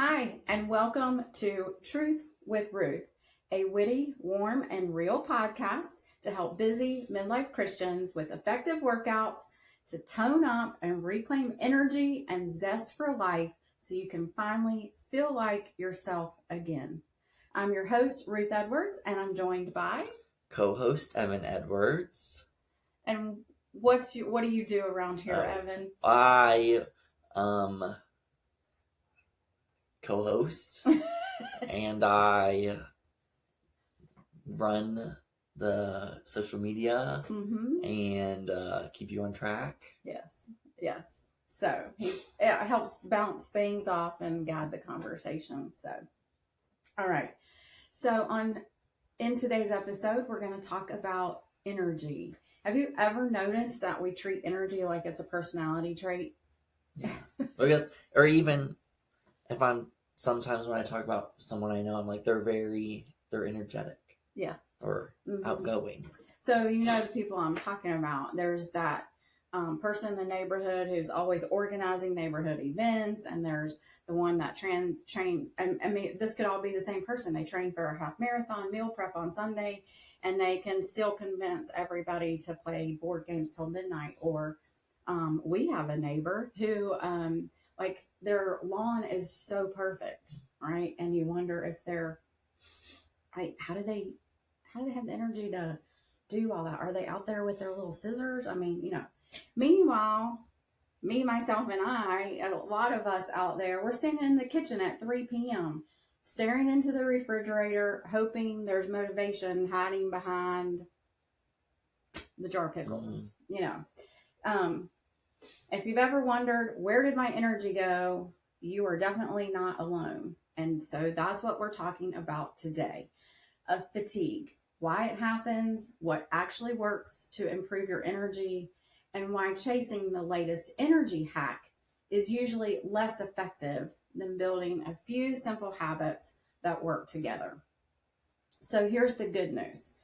Hi, and welcome to Truth with Ruth, a witty, warm, and real podcast to help busy midlife Christians with effective workouts to tone up and reclaim energy and zest for life so you can finally feel like yourself again. I'm your host, Ruth Edwards, and I'm joined by co-host Evan Edwards. And what do you do around here, Evan? I co-host and I run the social media and keep you on track. Yes. So it helps bounce things off and guide the conversation. So, all right. So in today's episode, we're going to talk about energy. Have you ever noticed that we treat energy like it's a personality trait? Yeah. or even if sometimes when I talk about someone I know, I'm like, they're energetic. Yeah. Or outgoing. So, the people I'm talking about, there's that person in the neighborhood who's always organizing neighborhood events. And there's the one that train. I mean, this could all be the same person. They train for a half marathon, meal prep on Sunday, and they can still convince everybody to play board games till midnight. Or we have a neighbor who, their lawn is so perfect, right? And you wonder if they're, how do they have the energy to do all that? Are they out there with their little scissors? I mean, meanwhile, me, myself, and a lot of us out there, we're standing in the kitchen at 3 p.m., staring into the refrigerator, hoping there's motivation hiding behind the jar pickles, If you've ever wondered, where did my energy go? You are definitely not alone. And so that's what we're talking about today. Of fatigue, why it happens, what actually works to improve your energy, and why chasing the latest energy hack is usually less effective than building a few simple habits that work together. So here's the good news.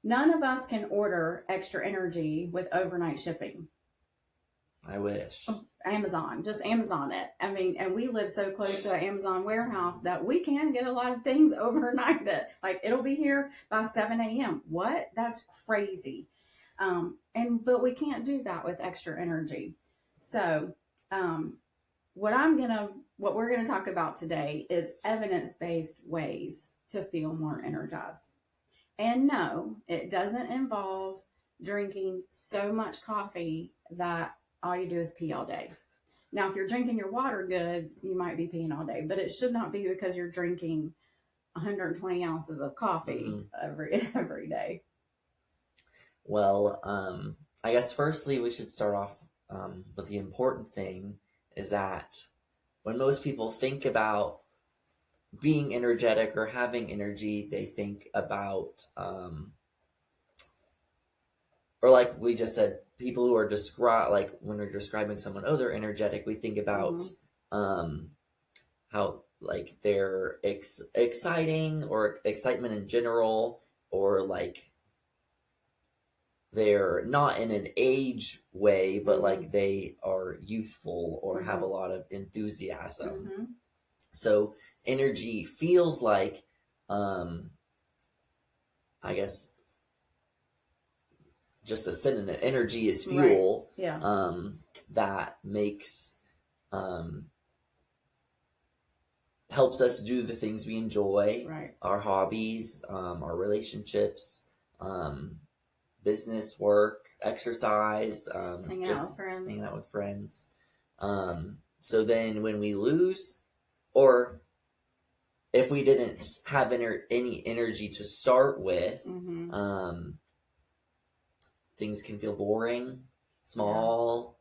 None of us can order extra energy with overnight shipping. I wish. Just Amazon it. I mean, and we live so close to an Amazon warehouse that we can get a lot of things overnight. Like it'll be here by 7 a.m. What? That's crazy. But we can't do that with extra energy. So, what we're gonna talk about today is evidence-based ways to feel more energized. And no, it doesn't involve drinking so much coffee that all you do is pee all day. Now, if you're drinking your water good, you might be peeing all day, but it should not be because you're drinking 120 ounces of coffee every day. Well, I guess firstly we should start off with the important thing is that when most people think about being energetic or having energy, they think about, or like we just said, people who are when we're describing someone, they're energetic, we think about how like they're exciting or excitement in general, or like they're not in an age way, but like they are youthful or have a lot of enthusiasm. So energy feels like, I guess, just a synonym. Energy is fuel. Right. Yeah. That makes helps us do the things we enjoy. Right. Our hobbies, our relationships, business, work, exercise, hanging out with friends. So then when we lose, or if we didn't have any energy to start with, things can feel boring, small,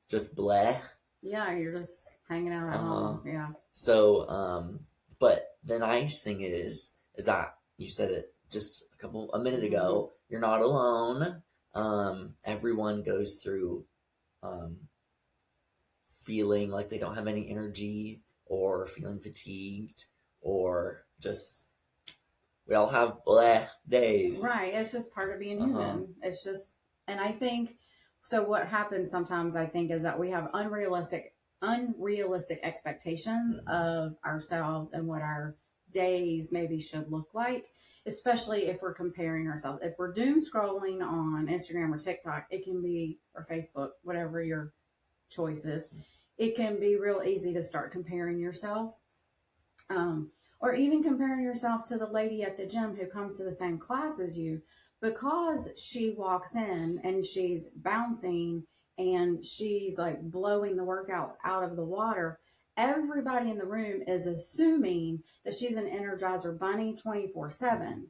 just bleh. Yeah, you're just hanging out at home. Yeah. So, but the nice thing is that you said it just a minute ago, you're not alone. Everyone goes through feeling like they don't have any energy, or feeling fatigued, or just, we all have bleh days. Right. It's just part of being human. And I think, so what happens sometimes, I think, is that we have unrealistic unrealistic expectations of ourselves and what our days maybe should look like, especially if we're comparing ourselves. If we're doom scrolling on Instagram or TikTok, it can be, or Facebook, whatever your choice is, it can be real easy to start comparing yourself. Or even comparing yourself to the lady at the gym who comes to the same class as you, because she walks in and she's bouncing and she's like blowing the workouts out of the water. Everybody in the room is assuming that she's an Energizer bunny 24/7,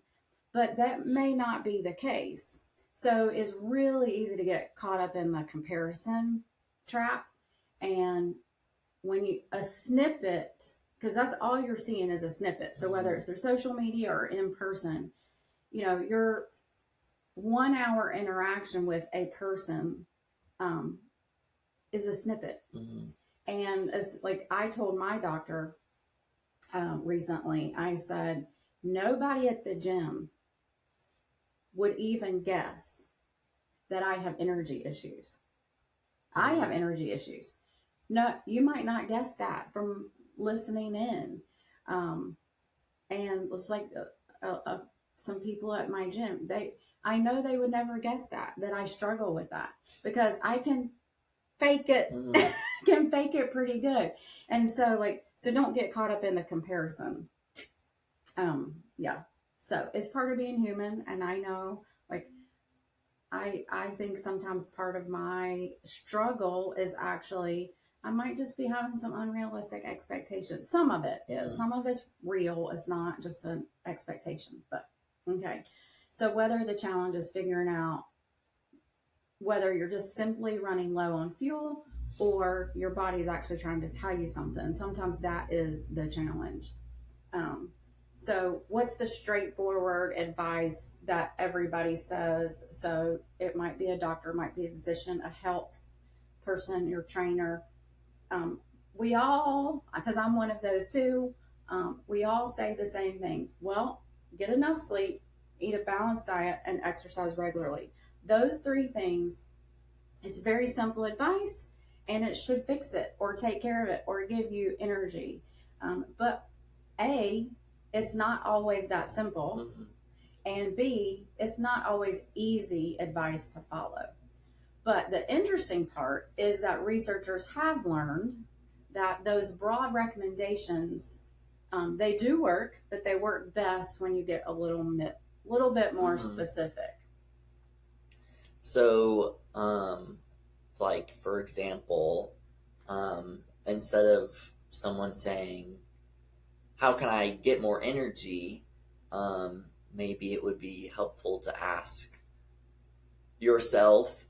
but that may not be the case. So it's really easy to get caught up in the comparison trap. And when you, a snippet, because that's all you're seeing is a snippet. So whether it's through social media or in person, you know, your 1 hour interaction with a person is a snippet. And as like I told my doctor recently, I said, nobody at the gym would even guess that I have energy issues. I have energy issues. No, you might not guess that from listening in. And it's like some people at my gym, I know they would never guess that I struggle with that, because I can fake it, can fake it pretty good. And so so don't get caught up in the comparison. Yeah. So it's part of being human. And I know, I think sometimes part of my struggle is actually, I might just be having some unrealistic expectations. Some of it is. Some of it's real. It's not just an expectation. But, okay. So whether the challenge is figuring out whether you're just simply running low on fuel or your body's actually trying to tell you something, sometimes that is the challenge. So what's the straightforward advice that everybody says? So it might be a doctor, might be a physician, a health person, your trainer. We all, because I'm one of those too, we all say the same things. Well, get enough sleep, eat a balanced diet, and exercise regularly. Those three things, it's very simple advice, and it should fix it or take care of it or give you energy. But A, it's not always that simple. And B, it's not always easy advice to follow. But the interesting part is that researchers have learned that those broad recommendations, they do work, but they work best when you get a little bit more specific. So, like, for example, instead of someone saying, how can I get more energy? Maybe it would be helpful to ask yourself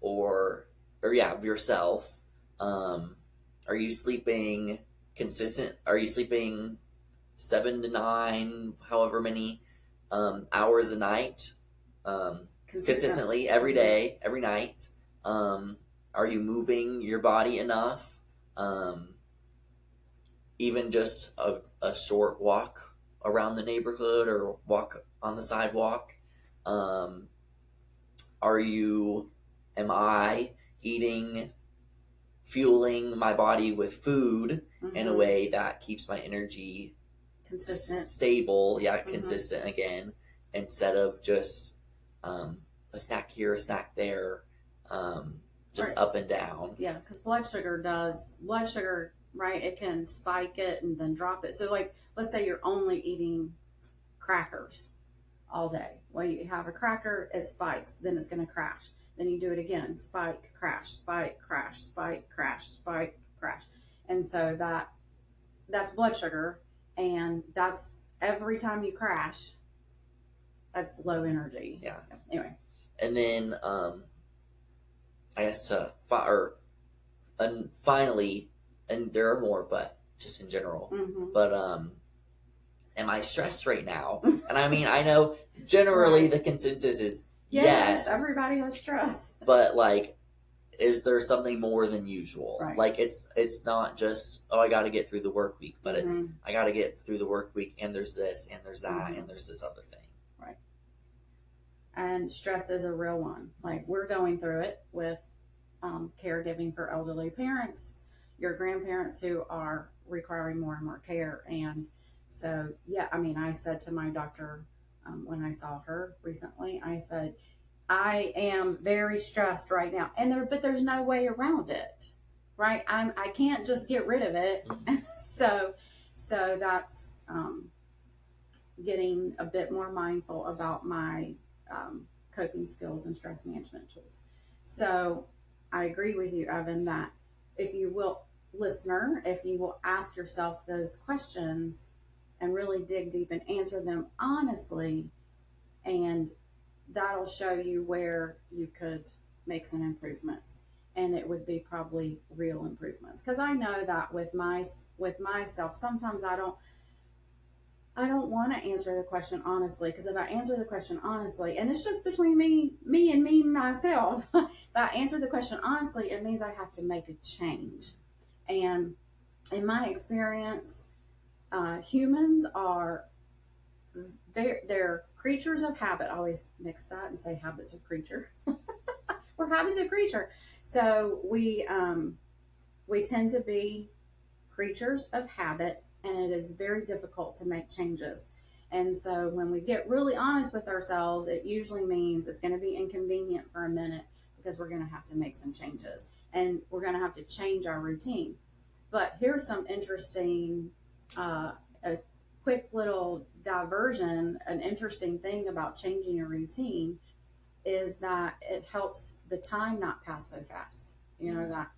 yourself, are you sleeping consistent? Are you sleeping 7 to 9, however many hours a night, consistently every day, every night? Are you moving your body enough? Even just a short walk around the neighborhood or walk on the sidewalk. Am I fueling my body with food in a way that keeps my energy consistent, stable, consistent again, instead of just a snack here, a snack there, just up and down. Yeah, because blood sugar, right, it can spike it and then drop it. So let's say you're only eating crackers all day. Well, you have a cracker, it spikes, then it's going to crash. Then you do it again, spike, crash, spike, crash, spike, crash, spike, crash. And so that's blood sugar, and that's every time you crash, that's low energy. Yeah. Anyway. And then I guess finally, and there are more, but just in general, but am I stressed right now? And I mean, I know generally the consensus is yes. Everybody has stress. But is there something more than usual? Right. It's not just, I got to get through the work week, but it's, I got to get through the work week, and there's this, and there's that, and there's this other thing. Right. And stress is a real one. We're going through it with caregiving for elderly parents. your grandparents who are requiring more and more care. And so, yeah, I mean, I said to my doctor when I saw her recently, I said, I am very stressed right now, but there's no way around it, right? I can't just get rid of it. so that's getting a bit more mindful about my coping skills and stress management tools. So I agree with you, Evan, that if you will, listener, if you will ask yourself those questions and really dig deep and answer them honestly, and that'll show you where you could make some improvements, and it would be probably real improvements. Because I know that with myself, sometimes I don't want to answer the question honestly, because if I answer the question honestly, and it's just between me myself, if I answer the question honestly, it means I have to make a change. And in my experience, humans are they're creatures of habit. I always mix that and say habits of creature. We're habits of creature. So we tend to be creatures of habit, and it is very difficult to make changes. And so when we get really honest with ourselves, it usually means it's going to be inconvenient for a minute, because we're going to have to make some changes, and we're going to have to change our routine. But here's some interesting, a quick little diversion. An interesting thing about changing your routine is that it helps the time not pass so fast. You know, that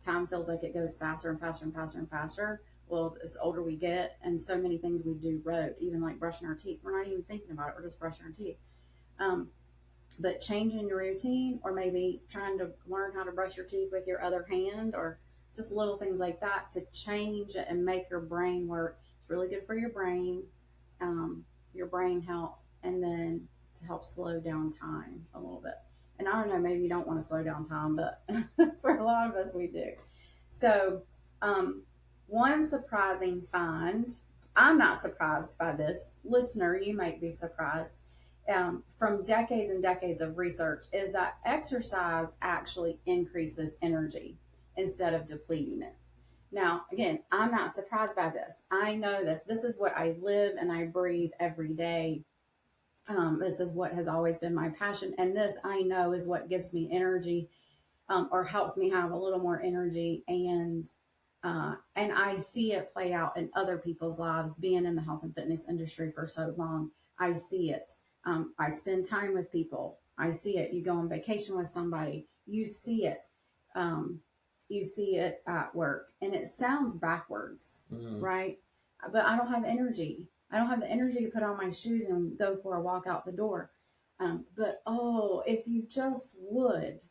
time feels like it goes faster and faster and faster and faster. Well, as older we get, and so many things we do rote, even like brushing our teeth, we're not even thinking about it, we're just brushing our teeth. But changing your routine, or maybe trying to learn how to brush your teeth with your other hand, or just little things like that to change it and make your brain work. It's really good for your brain health, and then to help slow down time a little bit. And I don't know, maybe you don't want to slow down time, but for a lot of us, we do. So, one surprising find, I'm not surprised by this. Listener, you might be surprised, from decades and decades of research, is that exercise actually increases energy instead of depleting it. Now, again, I'm not surprised by this. I know this. This is what I live and I breathe every day. This is what has always been my passion. And this, I know, is what gives me energy, or helps me have a little more energy. And I see it play out in other people's lives, being in the health and fitness industry for so long. I see it. I spend time with people. I see it. You go on vacation with somebody. You see it. You see it at work, and it sounds backwards, right? But I don't have energy. I don't have the energy to put on my shoes and go for a walk out the door. But if you just would,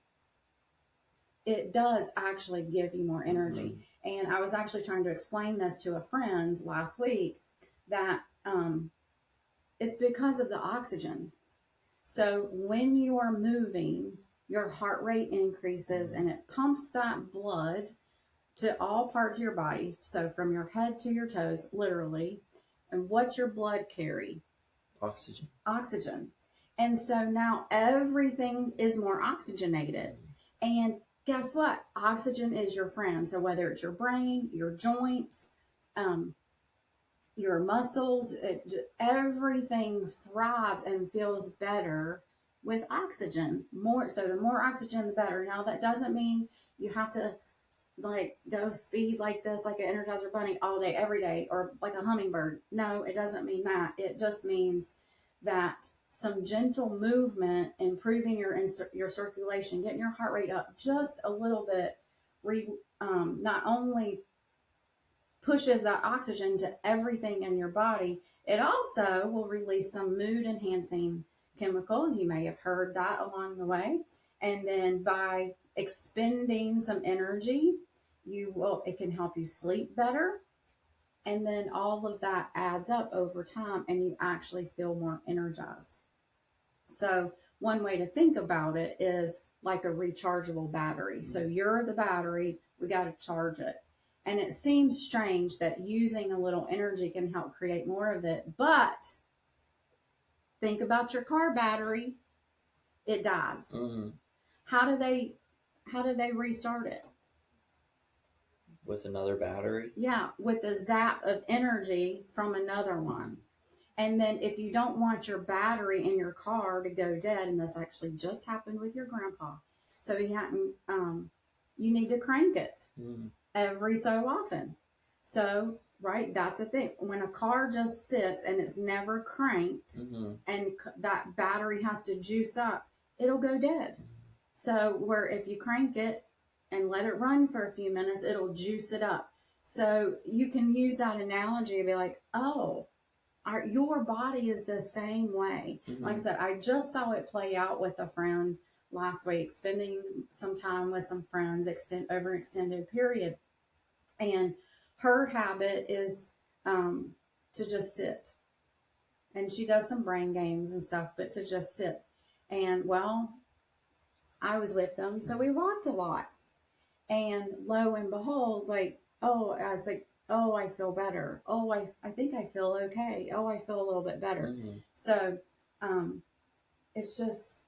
it does actually give you more energy. And I was actually trying to explain this to a friend last week, that it's because of the oxygen. So when you are moving, your heart rate increases, and it pumps that blood to all parts of your body. So from your head to your toes, literally. And what's your blood carry? Oxygen. And so now everything is more oxygenated. And guess what? Oxygen is your friend. So whether it's your brain, your joints, your muscles, everything thrives and feels better with oxygen. So the more oxygen, the better. Now that doesn't mean you have to like go speed like this, like an Energizer bunny all day, every day, or like a hummingbird. No, it doesn't mean that. It just means that some gentle movement, improving your circulation, getting your heart rate up just a little bit, not only pushes that oxygen to everything in your body, it also will release some mood enhancing chemicals. You may have heard that along the way. And then by expending some energy, it can help you sleep better. And then all of that adds up over time, and you actually feel more energized. So one way to think about it is like a rechargeable battery. So you're the battery, we got to charge it. And it seems strange that using a little energy can help create more of it. But think about your car battery. It dies. How do they restart it? with another battery. Yeah, with the zap of energy from another one. And then if you don't want your battery in your car to go dead, and this actually just happened with your grandpa, so he hadn't, you need to crank it every so often. So, right, that's the thing. When a car just sits and it's never cranked, and that battery has to juice up, it'll go dead. So, where if you crank it and let it run for a few minutes, it'll juice it up. So, you can use that analogy and be like, oh, your body is the same way. Like I said, I just saw it play out with a friend last week, spending some time with some friends over an extended period. And her habit is to just sit. And she does some brain games and stuff, but to just sit. And well, I was with them, so we walked a lot. And lo and behold, like, oh, I was like, oh, I feel better. Oh, I think I feel okay. Oh, I feel a little bit better. So it's just,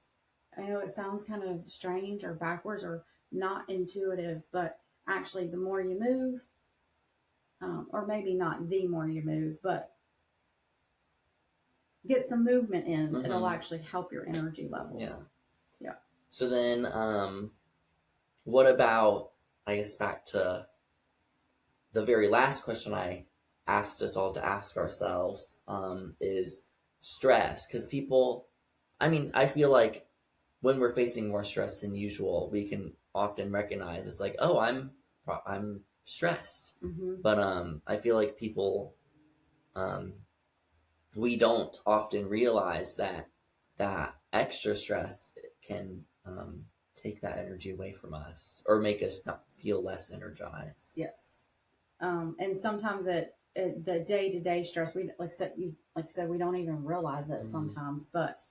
I know it sounds kind of strange or backwards or not intuitive, but actually the more you move, or maybe not the more you move, but get some movement in, it'll actually help your energy levels. Yeah. So then, what about, I guess, back to the very last question I asked us all to ask ourselves, is stress. Because people, I mean, I feel like when we're facing more stress than usual, we can often recognize it's like, oh, I'm stressed. But I feel like people, we don't often realize that extra stress can take that energy away from us or make us not feel less energized. Yes. And sometimes the day-to-day stress, we like I said, we don't even realize it sometimes, but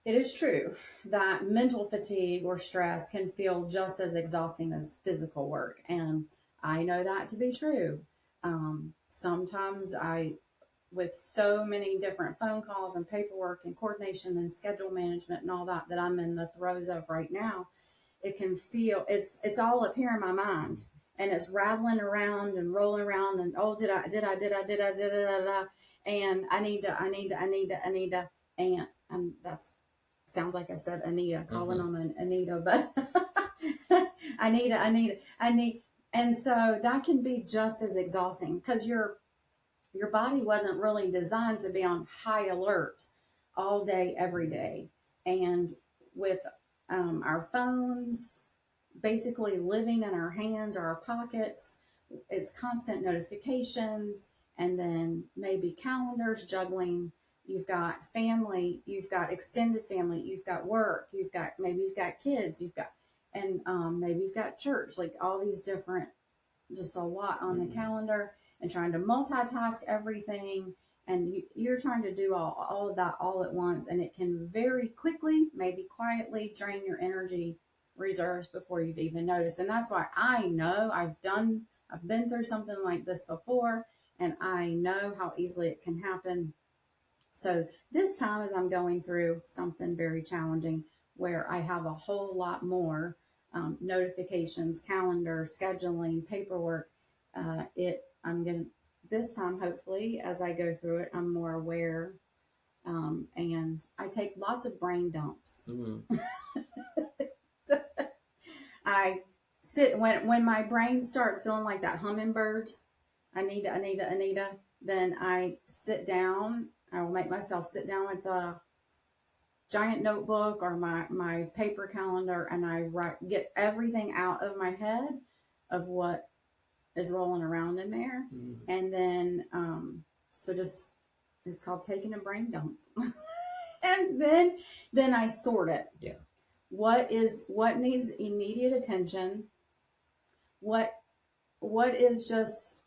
it is true that mental fatigue or stress can feel just as exhausting as physical work. And I know that to be true. Sometimes with so many different phone calls and paperwork and coordination and schedule management and all that I'm in the throes of right now, it can feel, it's all up here in my mind. And it's rattling around and rolling around and, oh, did I, and I need to, and that's, sounds like I said Anita, calling on an Anita, but I need, and so that can be just as exhausting because your body wasn't really designed to be on high alert all day, every day. And with our phones basically living in our hands or our pockets, it's constant notifications, and then maybe calendars juggling. You've got family, you've got extended family, you've got work, you've got kids, and maybe you've got church, like all these different, just a lot on the calendar, and trying to multitask everything. And you're trying to do all of that all at once, and it can very quickly, maybe quietly, drain your energy reserves before you've even noticed. And that's why I know I've been through something like this before, and I know how easily it can happen. So this time, as I'm going through something very challenging where I have a whole lot more notifications, calendar, scheduling, paperwork, this time, hopefully, as I go through it, I'm more aware, and I take lots of brain dumps. I sit when my brain starts feeling like that hummingbird, Anita, then I sit down. I will make myself sit down with a giant notebook or my paper calendar, and I get everything out of my head of what is rolling around in there. And then so just, it's called taking a brain dump. And then I sort it. What needs immediate attention? What is just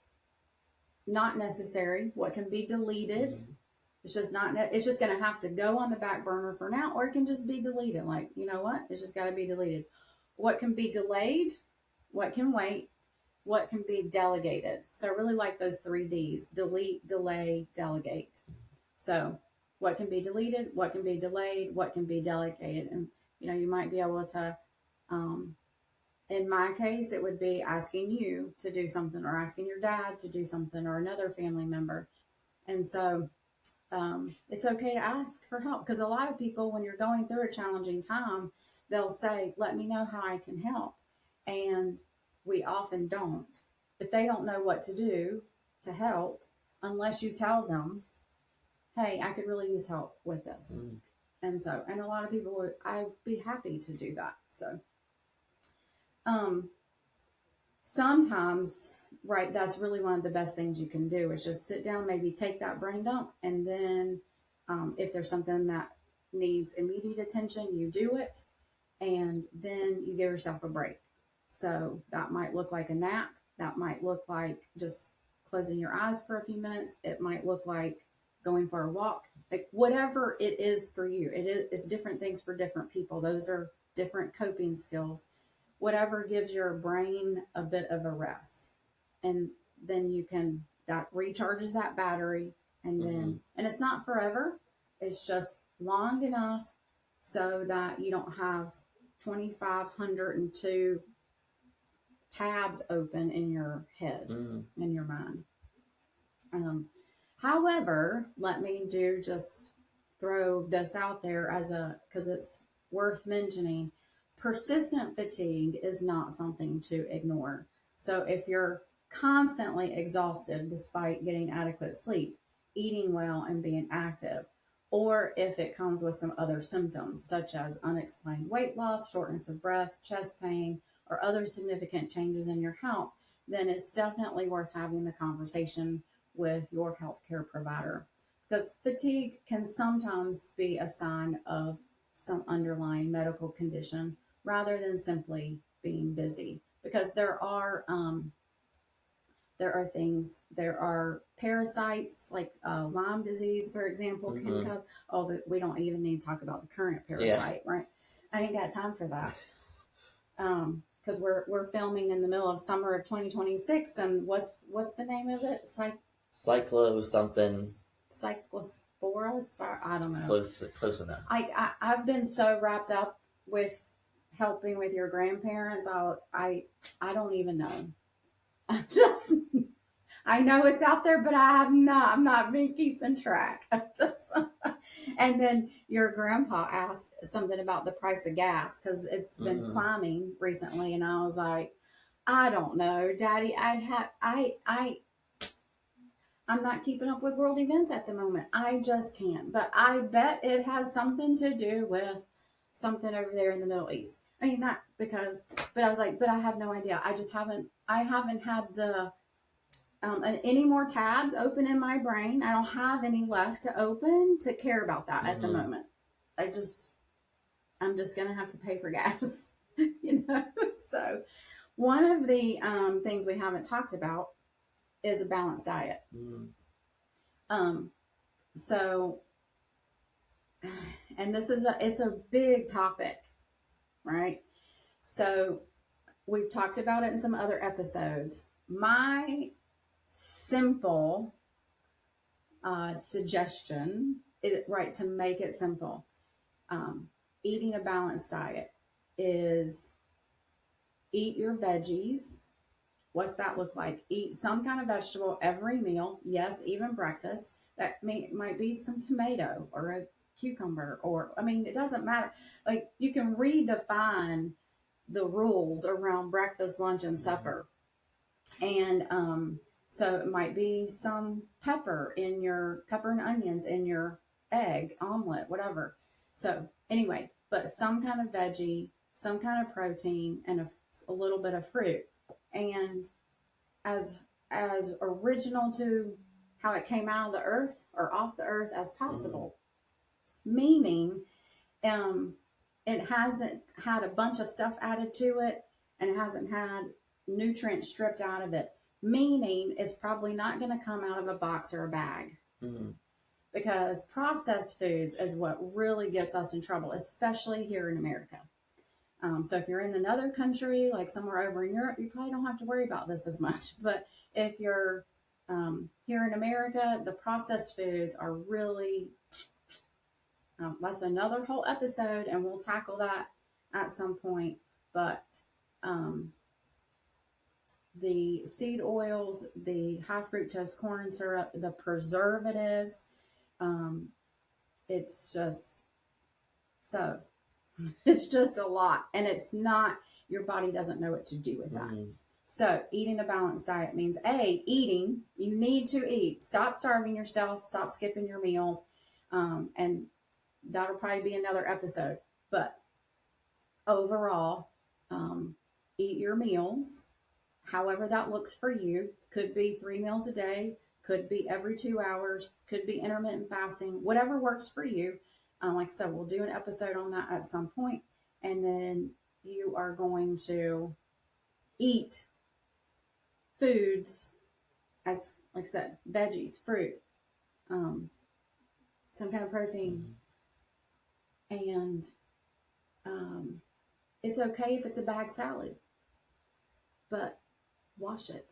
not necessary? What can be deleted? It's just it's just going to have to go on the back burner for now, or it can just be deleted. Like, you know what? It's just got to be deleted. What can be delayed? What can wait? What can be delegated? So I really like those 3 Ds: delete, delay, delegate. So what can be deleted? What can be delayed? What can be delegated? And you might be able to in my case, it would be asking you to do something, or asking your dad to do something, or another family member. And so it's okay to ask for help, because a lot of people, when you're going through a challenging time, they'll say, let me know how I can help. And we often don't, but they don't know what to do to help unless you tell them, hey, I could really use help with this. Mm. And so, and a lot of people would, I'd be happy to do that. So, um, sometimes, right, that's really one of the best things you can do is just sit down, maybe take that brain dump, and then if there's something that needs immediate attention, you do it, and then you give yourself a break. So that might look like a nap. That might look like just closing your eyes for a few minutes. It might look like going for a walk. Like whatever it is for you, it's different things for different people. Those are different coping skills. Whatever gives your brain a bit of a rest, and then you can, that recharges that battery, and then and it's not forever, it's just long enough so that you don't have 2,502 tabs open in your head, in your mind. However, let me just throw this out there because it's worth mentioning. Persistent fatigue is not something to ignore. So if you're constantly exhausted despite getting adequate sleep, eating well, and being active, or if it comes with some other symptoms such as unexplained weight loss, shortness of breath, chest pain, or other significant changes in your health, then it's definitely worth having the conversation with your healthcare provider, because fatigue can sometimes be a sign of some underlying medical condition rather than simply being busy. Because there are there are parasites like Lyme disease, for example, can come. Oh, but we don't even need to talk about the current parasite, right? I ain't got time for that. Because we're filming in the middle of summer of 2026, and what's the name of it? Cyclo something. Cyclosporus? I don't know. Close enough. I've been so wrapped up with helping with your grandparents. I don't even know. I know it's out there, but I'm not been keeping track. And then your grandpa asked something about the price of gas because it's been climbing recently, and I was like, I don't know, Daddy. I'm not keeping up with world events at the moment. I just can't. But I bet it has something to do with something over there in the Middle East. I mean, not because, but I was like, but I have no idea. I haven't had the any more tabs open in my brain. I don't have any left to open to care about that at the moment. I'm just going to have to pay for gas, you know? So one of the things we haven't talked about is a balanced diet. So, and it's a big topic, right? So we've talked about it in some other episodes. My simple suggestion is, right, to make it simple, eating a balanced diet is eat your veggies. What's that look like? Eat some kind of vegetable every meal. Yes, even breakfast. That might be some tomato or a cucumber, or, I mean, it doesn't matter. Like, you can redefine the rules around breakfast, lunch, and supper. And so it might be some pepper and onions in your egg omelet, whatever. So anyway, but some kind of veggie, some kind of protein, and a little bit of fruit. And as original to how it came out of the earth or off the earth as possible. Meaning, it hasn't had a bunch of stuff added to it, and it hasn't had nutrients stripped out of it. Meaning, it's probably not going to come out of a box or a bag. Because processed foods is what really gets us in trouble, especially here in America. So if you're in another country, like somewhere over in Europe, you probably don't have to worry about this as much. But if you're here in America, the processed foods are really, that's another whole episode, and we'll tackle that at some point. But the seed oils, the high fructose corn syrup, the preservatives. Um, it's just so, it's just a lot. And it's not, your body doesn't know what to do with that. Mm-hmm. So, eating a balanced diet means eating. You need to eat. Stop starving yourself. Stop skipping your meals. And that'll probably be another episode. But overall, eat your meals, however that looks for you. Could be 3 meals a day, could be every 2 hours, could be intermittent fasting, whatever works for you. Like I said, we'll do an episode on that at some point. And then you are going to eat foods as, like I said, veggies, fruit, some kind of protein. And it's okay if it's a bag salad, but wash it,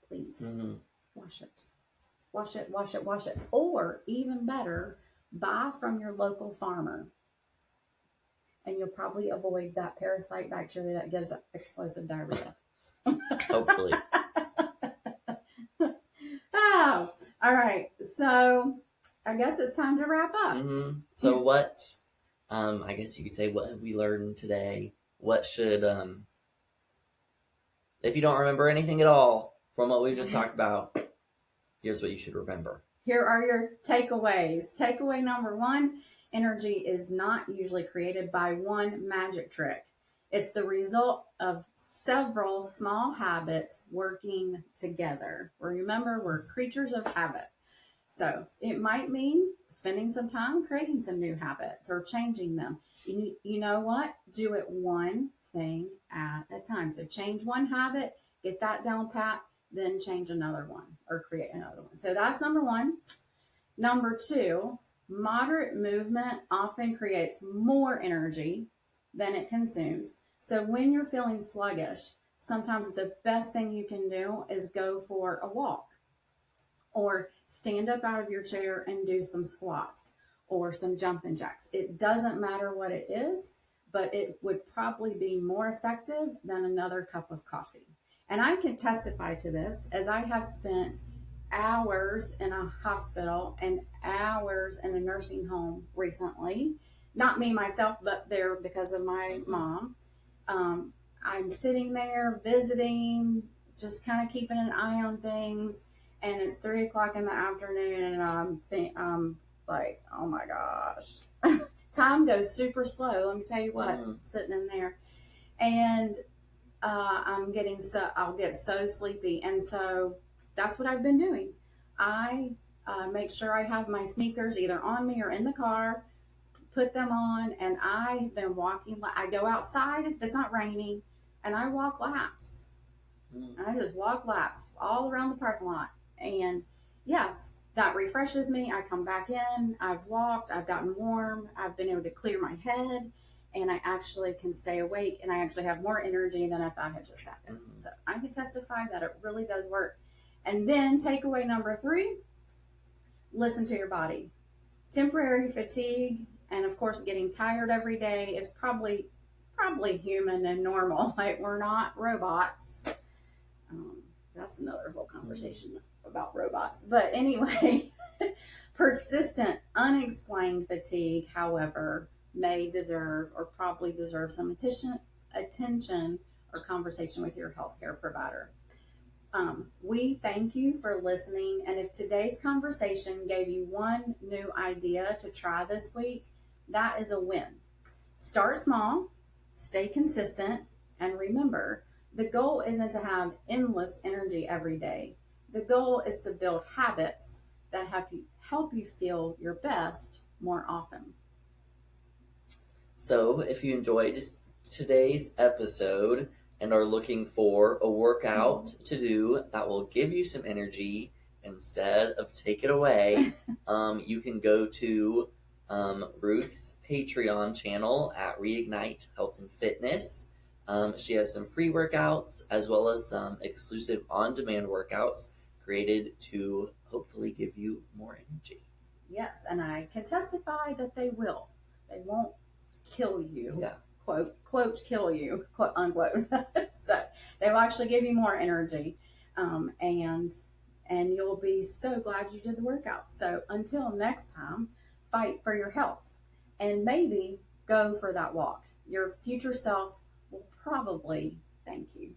please. Mm-hmm. Wash it. Wash it, wash it, wash it. Or even better, buy from your local farmer. And you'll probably avoid that parasite bacteria that gives explosive diarrhea. Hopefully. Oh, all right. So I guess it's time to wrap up. Mm-hmm. So what, I guess you could say, what have we learned today? What should, if you don't remember anything at all from what we just talked about, here's what you should remember. Here are your takeaways. Takeaway number 1, energy is not usually created by one magic trick. It's the result of several small habits working together. Remember, we're creatures of habit. So it might mean spending some time creating some new habits or changing them. You know what? Do it one thing at a time. So change one habit, get that down pat, then change another one or create another one. So that's number 1. Number 2, moderate movement often creates more energy than it consumes. So when you're feeling sluggish, sometimes the best thing you can do is go for a walk or stand up out of your chair and do some squats or some jumping jacks. It doesn't matter what it is, but it would probably be more effective than another cup of coffee. And I can testify to this as I have spent hours in a hospital and hours in a nursing home recently. Not me myself, but there because of my mom. I'm sitting there visiting, just kind of keeping an eye on things. And it's 3:00 in the afternoon, and I'm like, oh my gosh. Time goes super slow. Let me tell you what, sitting in there. And I'll get so sleepy. And so that's what I've been doing. I make sure I have my sneakers either on me or in the car, put them on, and I've been walking. I go outside if it's not raining, and I walk laps. I just walk laps all around the parking lot. And yes, that refreshes me. I come back in, I've walked, I've gotten warm, I've been able to clear my head, and I actually can stay awake, and I actually have more energy than if I had just sat there. So I can testify that it really does work. And then takeaway number 3, listen to your body. Temporary fatigue and, of course, getting tired every day is probably human and normal. Like, we're not robots. That's another whole conversation about robots. But anyway, persistent, unexplained fatigue, however, may deserve or probably deserve some attention or conversation with your healthcare provider. We thank you for listening. And if today's conversation gave you one new idea to try this week, that is a win. Start small, stay consistent, and remember, the goal isn't to have endless energy every day. The goal is to build habits that help you feel your best more often. So if you enjoyed today's episode and are looking for a workout to do that will give you some energy instead of take it away, you can go to Ruth's Patreon channel at Reignite Health and Fitness. She has some free workouts as well as some exclusive on-demand workouts created to hopefully give you more energy. Yes, and I can testify that they will. They won't kill you quote kill you, quote unquote. So they will actually give you more energy, and you'll be so glad you did the workout. So until next time, fight for your health, and maybe go for that walk. Your future self will probably thank you.